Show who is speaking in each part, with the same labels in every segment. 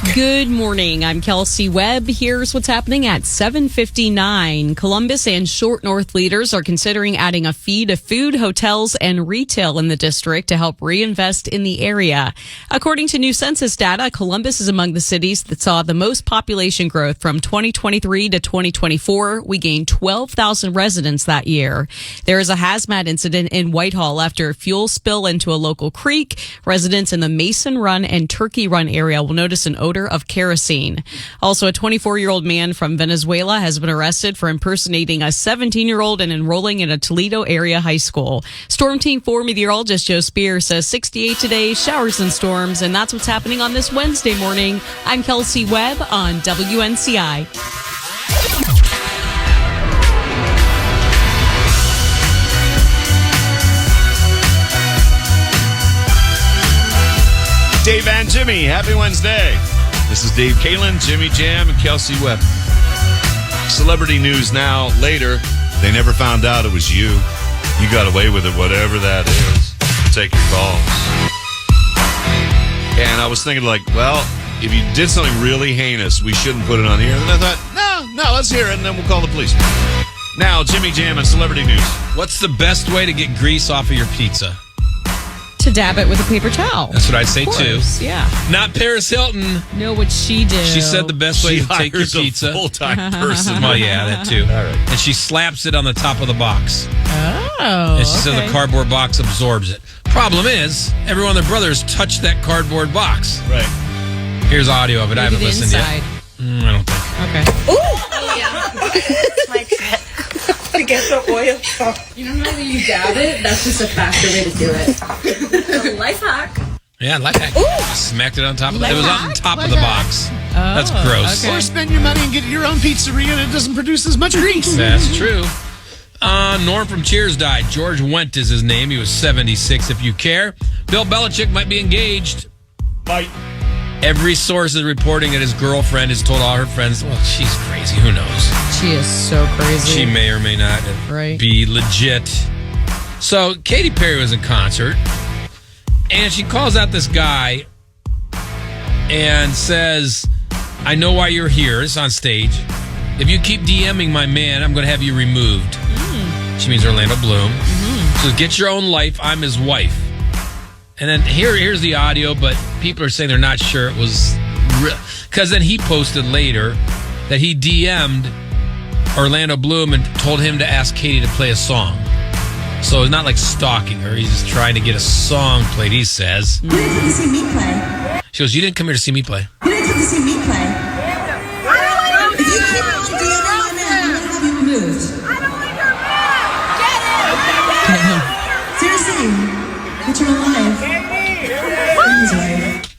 Speaker 1: Soundcheck.
Speaker 2: Good morning. I'm Kelsey Webb. Here's what's happening at 7:59. Columbus and Short North leaders are considering adding a fee to food, hotels, and retail in the district to help reinvest in the area. According to new census data, Columbus is among the cities that saw the most population growth from 2023 to 2024. We gained 12,000 residents that year. There is a hazmat incident in Whitehall after a fuel spill into a local creek. Residents in the Mason Run and Turkey Run area will notice an odor of kerosene. Also, a 24-year-old man from Venezuela has been arrested for impersonating a 17-year-old and enrolling in a Toledo area high school. Storm Team 4 meteorologist Joe Spear says 68 today, showers and storms, and that's what's happening on this Wednesday morning. I'm Kelsey Webb on WNCI.
Speaker 3: Dave and Jimmy, happy Wednesday. This is Dave Kalin, Jimmy Jam, and Kelsey Webb. Celebrity news now, later. They never found out it was you. You got away with it, whatever that is. Take your calls. And I was thinking, well, if you did something really heinous, we shouldn't put it on the air. And I thought, no, let's hear it, and then we'll call the police. Now, Jimmy Jam and celebrity news.
Speaker 1: What's the best way to get grease off of your pizza?
Speaker 2: To dab it with a paper towel.
Speaker 1: That's what I'd say, too.
Speaker 2: Yeah.
Speaker 1: Not Paris Hilton.
Speaker 2: Know what she did.
Speaker 1: She said the best way to take your pizza.
Speaker 3: A full-time person.
Speaker 1: Well, yeah, that too.
Speaker 3: All right.
Speaker 1: And she slaps it on the top of the box.
Speaker 2: Oh,
Speaker 1: And she said the cardboard box absorbs it. Problem is, every one of their brothers touched that cardboard box.
Speaker 3: Right.
Speaker 1: Here's audio of it. I haven't listened yet. I don't think.
Speaker 2: Okay.
Speaker 4: Ooh! Oh, yeah. My trick. To get the oil.
Speaker 5: You don't know how you dab it? That's just a faster way to do it.
Speaker 4: Life hack.
Speaker 1: Yeah, like that. I smacked it on top of the. It was on top of the box.
Speaker 2: Oh,
Speaker 1: That's gross.
Speaker 2: okay.
Speaker 3: Or spend your money and get your own pizzeria that doesn't produce as much grease.
Speaker 1: That's true. Norm from Cheers died. George Wendt is his name. He was 76, if you care. Bill Belichick might be engaged.
Speaker 3: Might.
Speaker 1: Every source is reporting that his girlfriend has told all her friends, well, she's crazy. Who knows?
Speaker 2: She is so crazy.
Speaker 1: She may or may not be legit. So Katy Perry was in concert, and she calls out this guy and says, I know why you're here. It's on stage. If you keep DMing my man, I'm going to have you removed. She means Orlando Bloom. So get your own life. I'm his wife. And then here's the audio, but people are saying they're not sure it was real. Because then he posted later that he DM'd Orlando Bloom and told him to ask Katy to play a song. So it's not like stalking her. He's just trying to get a song played, he says.
Speaker 6: You didn't come to see me play.
Speaker 1: She goes, you didn't come here to see me play.
Speaker 6: You didn't come to see me play. If you keep DMing my man, I'm going to have you removed.
Speaker 4: I don't like her man. Get it.
Speaker 6: Seriously. Get your own life.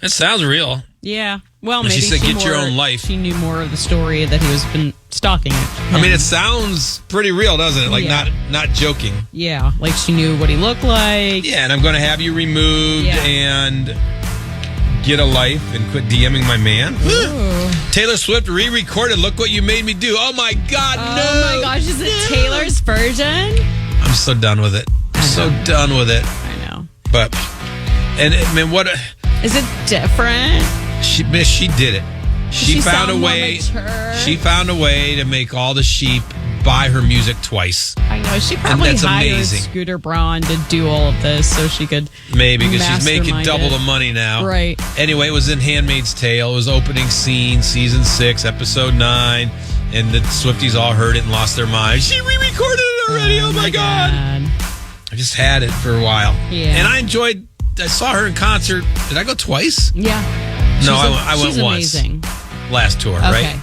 Speaker 1: That sounds real.
Speaker 2: Yeah. Well,
Speaker 1: And
Speaker 2: maybe
Speaker 1: she said, "Get your own life."
Speaker 2: She knew more of the story that he was been stalking it.
Speaker 1: I mean, it sounds pretty real, doesn't it? Like,
Speaker 2: Yeah.
Speaker 1: not joking.
Speaker 2: Yeah, like she knew what he looked like.
Speaker 1: Yeah, and I'm going to have you removed
Speaker 2: Yeah.
Speaker 1: and get a life and quit DMing my man.
Speaker 2: Ooh.
Speaker 1: Taylor Swift re-recorded Look What You Made Me Do. Oh, my God, no.
Speaker 2: Oh my gosh, is it Taylor's version?
Speaker 1: I'm so done with it. I'm so done with it.
Speaker 2: I know.
Speaker 1: But, and I mean, what?
Speaker 2: Is it different?
Speaker 1: She did it. She found a
Speaker 2: sound more
Speaker 1: way.
Speaker 2: mature?
Speaker 1: She found a way to make all the sheep buy her music twice.
Speaker 2: I know. She probably
Speaker 1: that's
Speaker 2: hired
Speaker 1: amazing.
Speaker 2: Scooter Braun to do all of this so she could
Speaker 1: Maybe because she's making
Speaker 2: mastermind
Speaker 1: double
Speaker 2: it.
Speaker 1: the money now.
Speaker 2: Right.
Speaker 1: Anyway, it was in Handmaid's Tale. It was opening scene, season 6, episode 9. And the Swifties all heard it and lost their minds. She re-recorded it already. Oh, my God. I just had it for a while.
Speaker 2: Yeah.
Speaker 1: And I saw her in concert. Did I go twice?
Speaker 2: Yeah.
Speaker 1: No, I went
Speaker 2: she's
Speaker 1: once.
Speaker 2: Amazing.
Speaker 1: Last tour,
Speaker 2: Okay.
Speaker 1: right?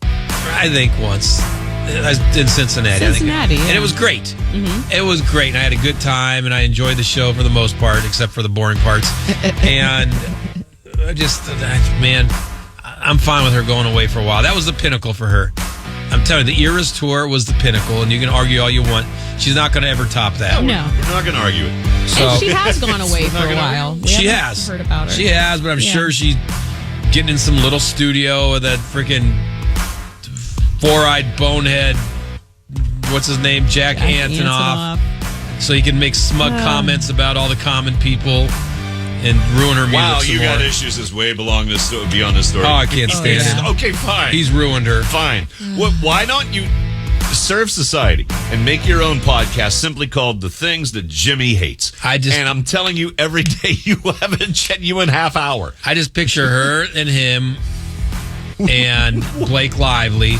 Speaker 1: I think once. I was in Cincinnati.
Speaker 2: Cincinnati,
Speaker 1: And
Speaker 2: yeah.
Speaker 1: it was great.
Speaker 2: Mm-hmm.
Speaker 1: It was great. And I had a good time, and I enjoyed the show for the most part, except for the boring parts. And man, I'm fine with her going away for a while. That was the pinnacle for her. I'm telling you, the Eras tour was the pinnacle, and you can argue all you want. She's not going to ever top that.
Speaker 2: No.
Speaker 3: We're not going to argue it.
Speaker 1: So,
Speaker 2: And she has gone away for a while. We
Speaker 1: she
Speaker 2: haven't
Speaker 1: has.
Speaker 2: heard about her.
Speaker 1: She has, but I'm
Speaker 2: Yeah.
Speaker 1: sure she's getting in some little studio with that freaking four-eyed bonehead. What's his name? Jack Antonoff. So he can make smug comments about all the common people. and ruin her music
Speaker 3: Wow,
Speaker 1: some
Speaker 3: you got
Speaker 1: more.
Speaker 3: issues is way belong this beyond this story.
Speaker 1: Oh, I can't stand him.
Speaker 3: Okay, fine.
Speaker 1: He's ruined her.
Speaker 3: Fine. Why don't you serve society and make your own podcast simply called The Things That Jimmy Hates? And I'm telling you, every day you have a genuine half hour.
Speaker 1: I just picture her and him and Blake Lively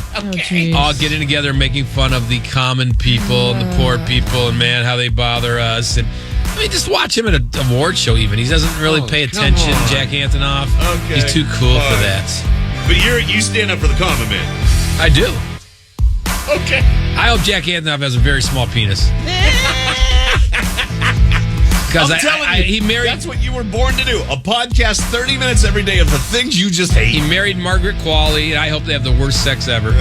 Speaker 1: all getting together making fun of the common people and the poor people and, man, how they bother us. And I mean, just watch him at an award show even. He doesn't really pay attention, Jack Antonoff.
Speaker 3: Okay.
Speaker 1: He's too cool for that.
Speaker 3: But you stand up for the common man.
Speaker 1: I do.
Speaker 3: Okay.
Speaker 1: I hope Jack Antonoff has a very small penis. Because he married.
Speaker 3: That's what you were born to do. A podcast 30 minutes every day of the things you just hate.
Speaker 1: He married Margaret Qualley, and I hope they have the worst sex ever.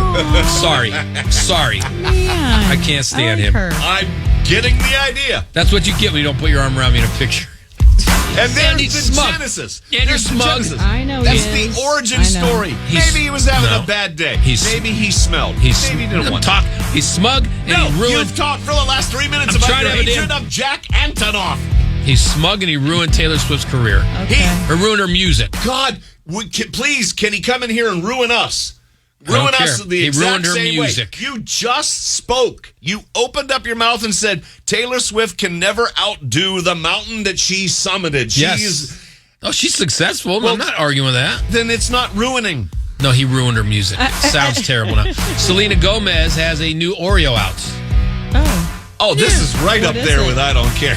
Speaker 1: Sorry.
Speaker 2: Man,
Speaker 1: I can't stand him.
Speaker 3: I'm getting the idea.
Speaker 1: That's what you get when you don't put your arm around me in a picture.
Speaker 3: And there's the
Speaker 1: smug.
Speaker 3: genesis.
Speaker 1: And
Speaker 3: There's the
Speaker 1: smug.
Speaker 3: genesis.
Speaker 2: I know
Speaker 3: That's
Speaker 2: he is.
Speaker 3: the origin
Speaker 2: I know.
Speaker 3: story. Maybe he was having a bad day. Maybe he smelled. Maybe he didn't want to
Speaker 1: talk. He's smug and
Speaker 3: No,
Speaker 1: he ruined.
Speaker 3: you've talked for the last 3 minutes
Speaker 1: I'm
Speaker 3: about
Speaker 1: trying
Speaker 3: your
Speaker 1: to have a
Speaker 3: hatred
Speaker 1: damn-
Speaker 3: of Jack Antonoff.
Speaker 1: He's smug and he ruined Taylor Swift's career. Or ruined her music.
Speaker 3: God, please, can he come in here and ruin us?
Speaker 1: I don't
Speaker 3: Ruin us
Speaker 1: care.
Speaker 3: the
Speaker 1: He
Speaker 3: exact
Speaker 1: ruined her
Speaker 3: same
Speaker 1: music.
Speaker 3: way. You just spoke. You opened up your mouth and said Taylor Swift can never outdo the mountain that she summited.
Speaker 1: Yes. Oh, she's successful. I'm not arguing with that.
Speaker 3: Then it's not ruining.
Speaker 1: No, he ruined her music. Sounds terrible now. Selena Gomez has a new Oreo out.
Speaker 3: Oh, this is right
Speaker 2: What
Speaker 3: up
Speaker 2: is
Speaker 3: there
Speaker 2: it?
Speaker 3: with I don't care.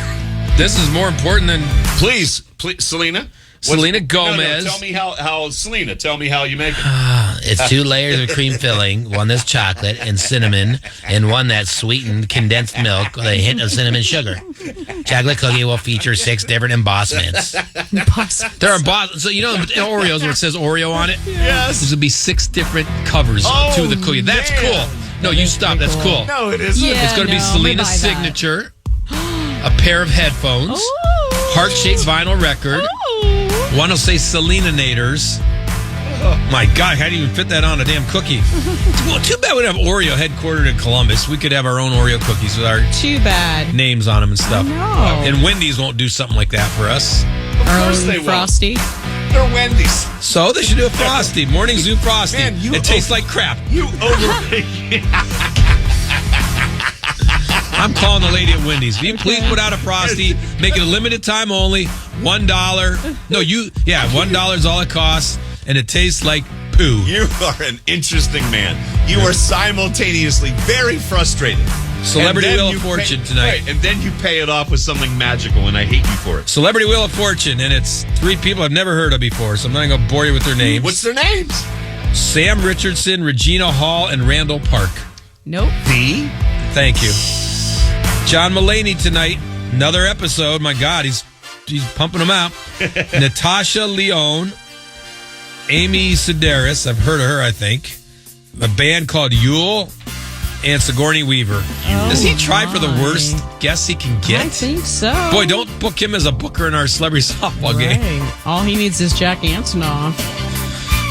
Speaker 1: This is more important than...
Speaker 3: Please, Selena.
Speaker 1: Selena Gomez.
Speaker 3: No, tell me how Selena. Tell me how you make it.
Speaker 7: It's 2 layers of cream filling, one that's chocolate and cinnamon, and one that's sweetened condensed milk with a hint of cinnamon sugar. Chocolate cookie will feature 6 different embossments.
Speaker 1: There are so you know in Oreos where it says Oreo on it?
Speaker 3: Yes.
Speaker 1: There's going to be 6 different covers to the cookie. That's
Speaker 3: man.
Speaker 1: cool. No, you stop. That's cool.
Speaker 3: No, it isn't.
Speaker 2: Yeah.
Speaker 1: It's going to be
Speaker 2: no,
Speaker 1: Selena's
Speaker 2: I'm gonna buy
Speaker 1: signature, a pair of headphones, heart-shaped vinyl record. One will say Selena-nators. My God, how do you even fit that on a damn cookie? Well, too bad we don't have Oreo headquartered in Columbus. We could have our own Oreo cookies with our
Speaker 2: Too bad.
Speaker 1: names on them and stuff.
Speaker 2: I know.
Speaker 1: And Wendy's won't do something like that for us.
Speaker 2: Our
Speaker 3: course
Speaker 2: own
Speaker 3: they won't.
Speaker 2: Frosty.
Speaker 3: They're Wendy's.
Speaker 1: So they should do a Frosty. Morning Zoo Frosty.
Speaker 3: Man,
Speaker 1: it tastes like crap.
Speaker 3: You over.
Speaker 1: I'm calling the lady at Wendy's. Will you please put out a Frosty? Make it a limited time only. $1. No, $1 is all it costs. And it tastes like poo.
Speaker 3: You are an interesting man. You are simultaneously very frustrated.
Speaker 1: Celebrity
Speaker 3: And then
Speaker 1: Wheel
Speaker 3: you
Speaker 1: of Fortune
Speaker 3: pay-
Speaker 1: tonight.
Speaker 3: Right, and then you pay it off with something magical, and I hate you for it.
Speaker 1: Celebrity Wheel of Fortune, and it's 3 people I've never heard of before, so I'm not going to bore you with their names.
Speaker 3: What's their names?
Speaker 1: Sam Richardson, Regina Hall, and Randall Park.
Speaker 2: Nope.
Speaker 1: Thank you. John Mulaney tonight. Another episode. My God, he's pumping them out. Natasha Lyonne, Amy Sedaris. I've heard of her, I think. A band called Yule, and Sigourney Weaver. Does he try for the worst guests he can get?
Speaker 2: I think so.
Speaker 1: Boy, don't book him as a booker in our celebrity softball game.
Speaker 2: Right. All he needs is Jack Antonoff.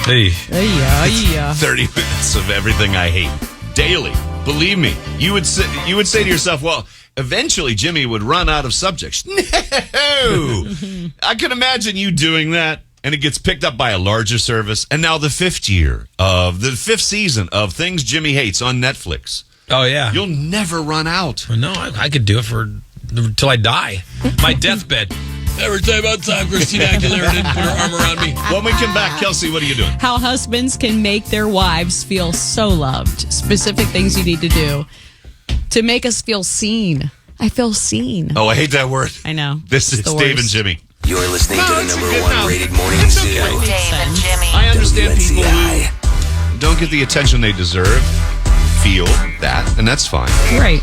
Speaker 1: Hey.
Speaker 2: Yeah.
Speaker 3: 30 minutes of everything I hate daily. Believe me, you would say to yourself, well, eventually Jimmy would run out of subjects. No, I can imagine you doing that, and it gets picked up by a larger service. And now the 5th season of Things Jimmy Hates on Netflix.
Speaker 1: Oh, yeah.
Speaker 3: You'll never run out.
Speaker 1: Well, no, I could do it until I die. My deathbed. Every time outside, Christina Aguilera didn't put her arm around me.
Speaker 3: When we come back, Kelsey, what are you doing?
Speaker 2: How husbands can make their wives feel so loved. Specific things you need to do to make us feel seen. I feel seen.
Speaker 3: Oh, I hate that word.
Speaker 2: I know.
Speaker 3: This is
Speaker 2: It's the
Speaker 3: Dave
Speaker 2: worst.
Speaker 3: and Jimmy.
Speaker 8: You're listening to the
Speaker 3: it's
Speaker 8: number
Speaker 3: good
Speaker 8: one
Speaker 3: now.
Speaker 8: rated morning
Speaker 3: It's
Speaker 8: zoo.
Speaker 3: okay.
Speaker 4: Dave and Jimmy.
Speaker 3: I understand people
Speaker 8: WNCI.
Speaker 3: who don't get the attention they deserve, feel that, and that's fine.
Speaker 2: Right.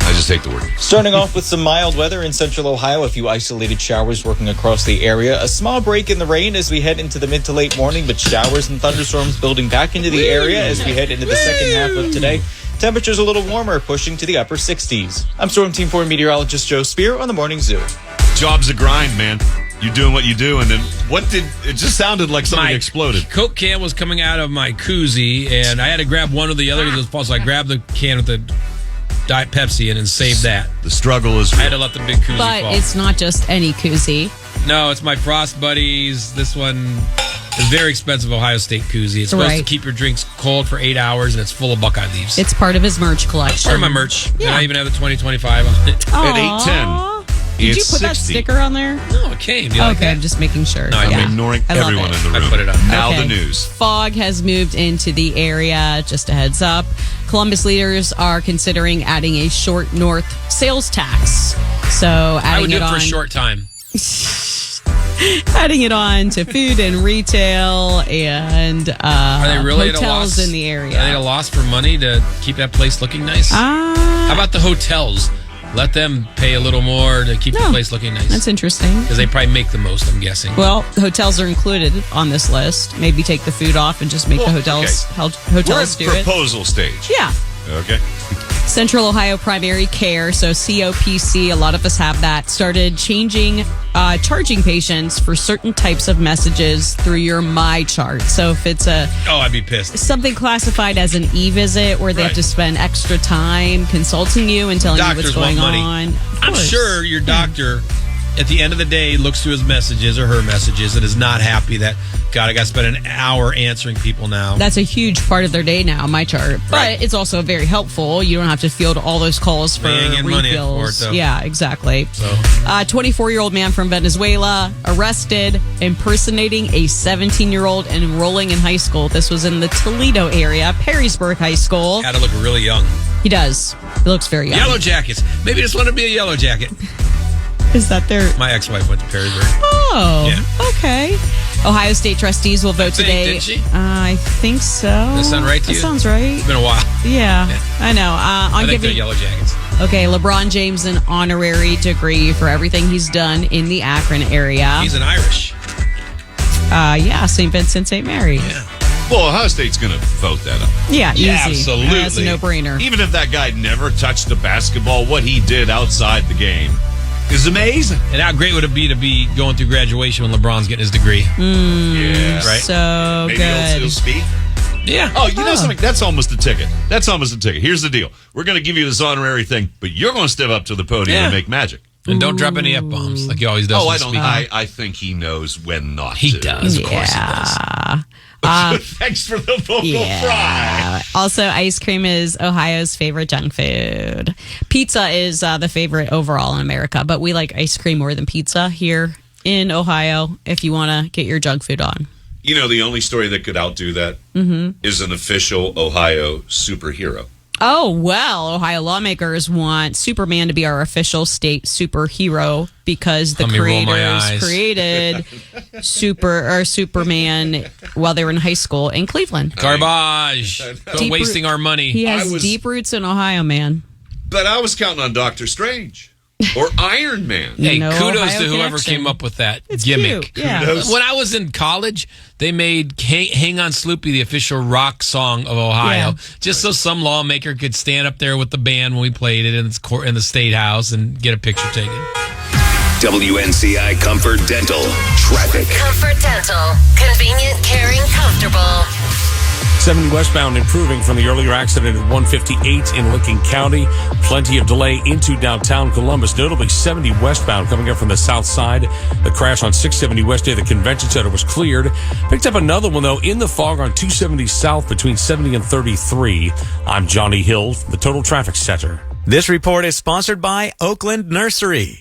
Speaker 3: I just hate the word.
Speaker 9: Starting off with some mild weather in central Ohio, a few isolated showers working across the area. A small break in the rain as we head into the mid to late morning, but showers and thunderstorms building back into the area as we head into the second half of today. Temperatures a little warmer, pushing to the upper 60s. I'm Storm Team 4 meteorologist Joe Spear on the Morning Zoo.
Speaker 3: Job's a grind, man. You're doing what you do, and then it just sounded like something
Speaker 1: My
Speaker 3: exploded.
Speaker 1: Coke can was coming out of my koozie, and I had to grab one or the other because it was false. So I grabbed the can with the Diet Pepsi in and saved that.
Speaker 3: The struggle is
Speaker 1: I
Speaker 3: real.
Speaker 1: had to let the big koozie
Speaker 2: But
Speaker 1: fall.
Speaker 2: it's not just any koozie.
Speaker 1: No, it's my Frost Buddies. This one is very expensive Ohio State koozie. It's supposed to keep your drinks cold for 8 hours, and it's full of Buckeye leaves.
Speaker 2: It's part of his merch collection.
Speaker 1: Part of my merch.
Speaker 2: Yeah.
Speaker 1: And I even have the 2025 on it.
Speaker 3: At 810.
Speaker 2: Did you
Speaker 3: It's
Speaker 2: put that
Speaker 3: 60.
Speaker 2: sticker on there?
Speaker 1: No, it came. Do you like
Speaker 2: Okay,
Speaker 1: that?
Speaker 2: I'm just making sure.
Speaker 1: No,
Speaker 3: I'm
Speaker 1: Yeah.
Speaker 3: ignoring
Speaker 2: I love
Speaker 3: everyone
Speaker 2: it.
Speaker 3: in the room.
Speaker 1: I put it on.
Speaker 3: Now
Speaker 2: Okay.
Speaker 3: the news.
Speaker 2: Fog has moved into the area. Just a heads up. Columbus leaders are considering adding a short north sales tax. So
Speaker 1: I would
Speaker 2: adding
Speaker 1: do
Speaker 2: it
Speaker 1: it for
Speaker 2: on,
Speaker 1: a short time.
Speaker 2: adding it on to food and retail and
Speaker 1: Are they really at a
Speaker 2: hotels
Speaker 1: loss?
Speaker 2: in the area.
Speaker 1: Are they at a loss for money to keep that place looking nice? How about the hotels? Let them pay a little more to keep the place looking nice.
Speaker 2: That's interesting.
Speaker 1: Because they probably make the most, I'm guessing.
Speaker 2: Well, hotels are included on this list. Maybe take the food off and just make the hotels
Speaker 3: We're
Speaker 2: hotels
Speaker 3: at
Speaker 2: do it.
Speaker 3: proposal stage.
Speaker 2: Yeah.
Speaker 3: Okay.
Speaker 2: Central Ohio Primary Care, so COPC, a lot of us have that, started charging patients for certain types of messages through your My Chart. So if it's
Speaker 1: I'd be pissed.
Speaker 2: something classified as an e-visit where they have to spend extra time consulting you and telling you what's
Speaker 1: Doctors
Speaker 2: going
Speaker 1: want money.
Speaker 2: on. Of
Speaker 1: I'm
Speaker 2: course.
Speaker 1: sure your doctor, at the end of the day, looks through his messages or her messages and is not happy that, God, I got to spend an hour answering people now.
Speaker 2: That's a huge part of their day now, My Chart. But
Speaker 1: Right.
Speaker 2: it's also very helpful. You don't have to field all those calls for
Speaker 1: They ain't getting money for it,
Speaker 2: refills.
Speaker 1: though.
Speaker 2: Yeah, exactly.
Speaker 1: So
Speaker 2: 24-year-old man from Venezuela arrested impersonating a 17-year-old enrolling in high school. This was in the Toledo area, Perrysburg High School.
Speaker 1: had to look really young.
Speaker 2: He does. He looks very young.
Speaker 1: Yellow jackets. Maybe just want to be a yellow jacket.
Speaker 2: Is that their...
Speaker 1: My ex-wife went to Perrysburg.
Speaker 2: Oh,
Speaker 1: Yeah.
Speaker 2: okay. Ohio State trustees will vote today.
Speaker 1: Didn't she?
Speaker 2: I think so.
Speaker 1: Does that sound right to
Speaker 2: That
Speaker 1: you?
Speaker 2: sounds right.
Speaker 1: It's been a while.
Speaker 2: Yeah,
Speaker 1: Yeah.
Speaker 2: I know.
Speaker 1: I think they're yellow jackets.
Speaker 2: Okay, LeBron James an honorary degree for everything he's done in the Akron area.
Speaker 1: He's an Irish.
Speaker 2: Yeah, St. Vincent, St. Mary.
Speaker 1: Yeah.
Speaker 3: Well, Ohio State's going to vote that up.
Speaker 2: Yeah, easy.
Speaker 1: absolutely.
Speaker 2: That's a no-brainer.
Speaker 3: Even if that guy never touched a basketball, what he did outside the game is amazing.
Speaker 1: And how great would it be to be going through graduation when LeBron's getting his degree?
Speaker 3: Yeah.
Speaker 1: Right.
Speaker 2: So
Speaker 3: Maybe
Speaker 2: good.
Speaker 3: he'll speak.
Speaker 1: Yeah.
Speaker 3: Oh, you know something? That's almost a ticket. That's almost a ticket. Here's the deal. We're going to give you this honorary thing, but you're going to step up to the podium and make magic.
Speaker 1: And don't drop any F-bombs like he always does.
Speaker 3: Oh,
Speaker 1: when
Speaker 3: I don't.
Speaker 1: speaking.
Speaker 3: I think he knows when not
Speaker 1: He
Speaker 3: to.
Speaker 1: does. Of course he does.
Speaker 3: Thanks for the vocal fry.
Speaker 2: Yeah. Also, ice cream is Ohio's favorite junk food. Pizza is the favorite overall in America, but we like ice cream more than pizza here in Ohio if you want to get your junk food on.
Speaker 3: You know, the only story that could outdo that is an official Ohio superhero.
Speaker 2: Oh, well, Ohio lawmakers want Superman to be our official state superhero because the
Speaker 1: Let me roll my
Speaker 2: creators
Speaker 1: eyes.
Speaker 2: created Superman while they were in high school in Cleveland.
Speaker 1: Garbage. Quit
Speaker 2: Deep
Speaker 1: wasting our money.
Speaker 2: He has
Speaker 3: I was-
Speaker 2: deep roots in Ohio, man.
Speaker 3: But I was counting on Doctor Strange or Iron Man.
Speaker 1: Hey,
Speaker 2: No
Speaker 1: kudos
Speaker 2: Ohio
Speaker 1: to whoever
Speaker 2: connection.
Speaker 1: came up with that
Speaker 2: It's
Speaker 1: gimmick.
Speaker 2: cute. Yeah.
Speaker 3: Kudos.
Speaker 1: When I was in college, they made Hang On Sloopy the official rock song of Ohio,
Speaker 2: Yeah.
Speaker 1: just so some lawmaker could stand up there with the band when we played it in the State House and get a picture taken.
Speaker 8: WNCI Comfort Dental Traffic.
Speaker 10: Comfort Dental. Convenient, caring, comfortable.
Speaker 11: 70 westbound improving from the earlier accident at 158 in Lincoln County. Plenty of delay into downtown Columbus. Notably 70 westbound coming up from the south side. The crash on 670 west near the convention center was cleared. Picked up another one, though, in the fog on 270 south between 70 and 33. I'm Johnny Hill from the Total Traffic Center.
Speaker 12: This report is sponsored by Oakland Nursery.